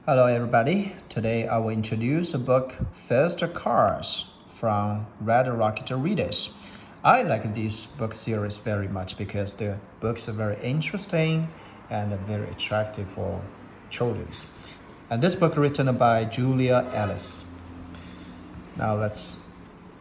Hello everybody. Today I will introduce the book First Cars from Red Rocket Readers. I like this book series very much because the books are very interesting and very attractive for children. And this book written by Julia Ellis. Now let's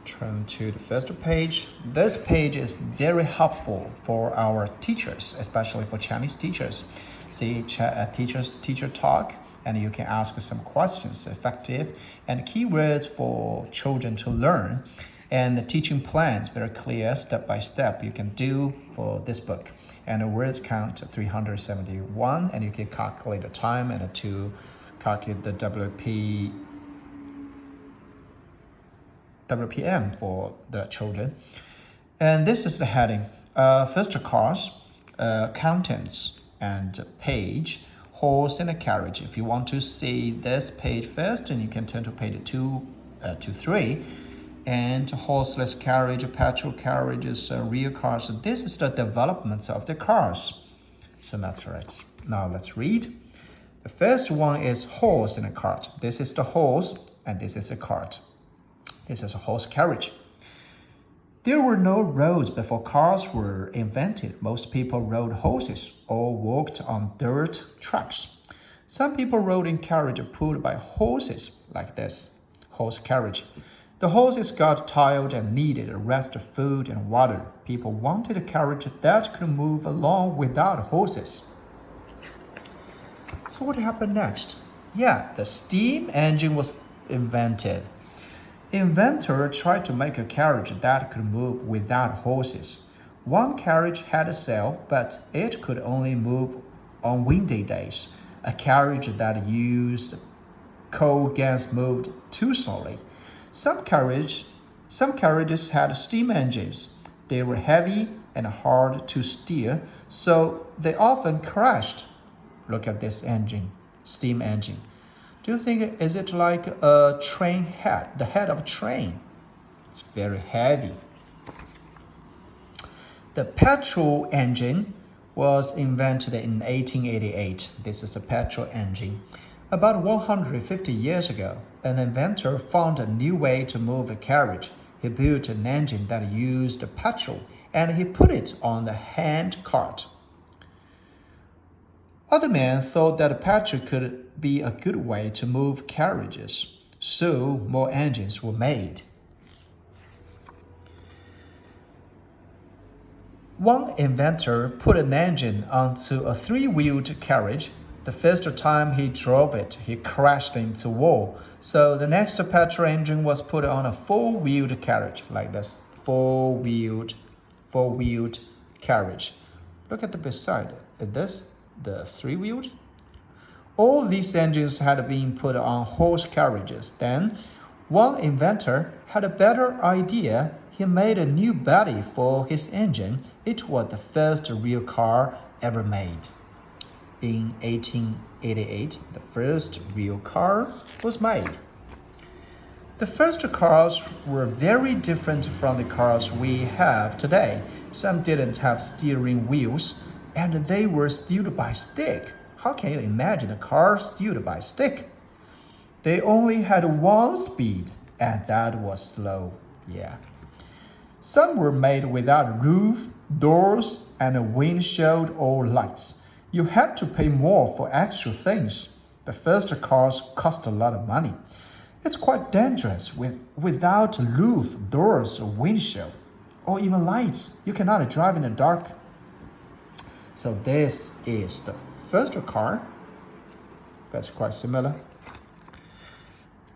turn to the first page. This page is very helpful for our teachers, especially for Chinese teachers. See, teacher talk, and you can ask some questions, effective and keywords for children to learn. And the teaching plans, very clear, step by step, you can do for this book. And the word count 371, and you can calculate the time and to calculate the WPM for the children. And this is the heading. First cars, contents, and page, horse and a carriage. If you want to see this page first, and you can turn to page 2 to 3. And horseless carriage, petrol carriages, rear cars. So this is the developments of the cars. So that's right. Now let's read. The first one is horse and a cart. This is the horse, and this is a cart. This is a horse carriage. There were no roads before cars were invented. Most people rode horses or walked on dirt tracks. Some people rode in carriages pulled by horses, like this horse carriage. The horses got tired and needed rest, food, and water. People wanted a carriage that could move along without horses. So what happened next? Yeah, the steam engine was invented. Inventor tried to make a carriage that could move without horses. One carriage had a sail, but it could only move on windy days. A carriage that used coal gas moved too slowly. Some carriages had steam engines. They were heavy and hard to steer, so they often crashed. Look at this engine, steam engine. Do you think, is it like a train head, the head of a train? It's very heavy. The petrol engine was invented in 1888. This is a petrol engine. About 150 years ago, an inventor found a new way to move a carriage. He built an engine that used petrol, and he put it on the hand cart. Other men thought that petrol could be a good way to move carriages, so more engines were made. One inventor put an engine onto a three-wheeled carriage. The first time he drove it, he crashed into a wall. So the next petrol engine was put on a four-wheeled carriage, like this, four-wheeled carriage. Look at the beside. Is this the three-wheeled? All these engines had been put on horse carriages. Then, one inventor had a better idea. He made a new body for his engine. It was the first real car ever made. In 1888, the first real car was made. The first cars were very different from the cars we have today. Some didn't have steering wheels, and they were steered by stick. How can you imagine a car steered by stick? They only had one speed, and that was slow. Yeah. Some were made without roof, doors, and a windshield or lights. You had to pay more for extra things. The first cars cost a lot of money. It's quite dangerous without roof, doors, or windshield, or even lights. You cannot drive in the dark. So this is the first car. That's quite similar.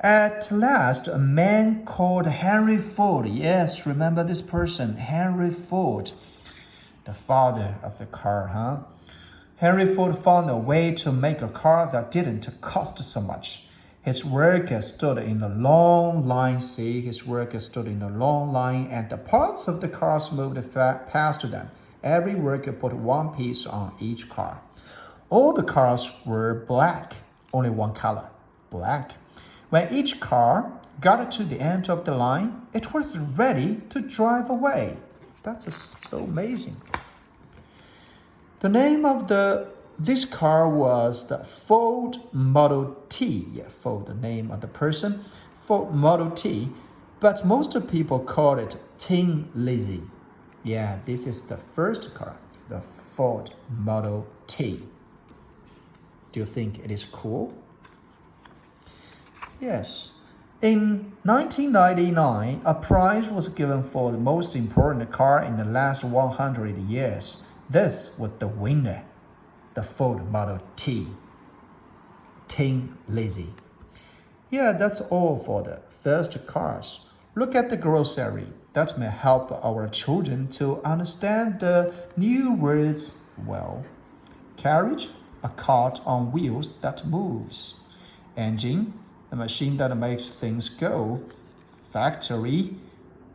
At last, a man called Henry Ford. Yes, remember this person, Henry Ford, the father of the car, huh? Henry Ford found a way to make a car that didn't cost so much. His workers stood in a long line. See, his workers stood in a long line, and the parts of the cars moved past them. Every worker put one piece on each car. All the cars were black, only one color, black. When each car got to the end of the line, it was ready to drive away. That's so amazing. The name of the This car was the Ford Model T. Yeah, Ford, the name of the person. Ford Model T. But most people call it Tin Lizzie. Yeah, this is the first car, the Ford Model T. Do you think it is cool? Yes. In 1999, a prize was given for the most important car in the last 100 years. This was the winner, the Ford Model T. Tin Lizzie. Yeah, that's all for the first cars. Look at the grocery. That may help our children to understand the new words well. Carriage, a cart on wheels that moves. Engine, the machine that makes things go. Factory,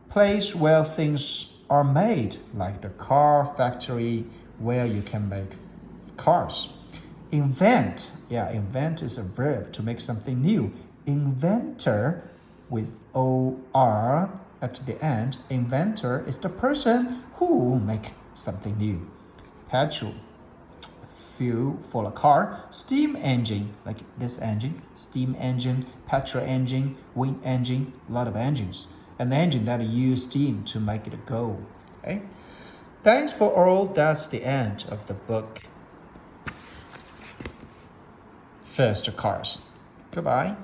place where things are made, like the car factory where you can make cars. Invent, yeah, invent is a verb to make something new. Inventor with OR at the end. Inventor is the person who make something new. Petrol, fuel for a car. Steam engine, like this engine. Steam engine, petrol engine, wind engine, a lot of engines. An engine that use steam to make it go. Okay? Thanks for all. That's the end of the book. First cars. Goodbye.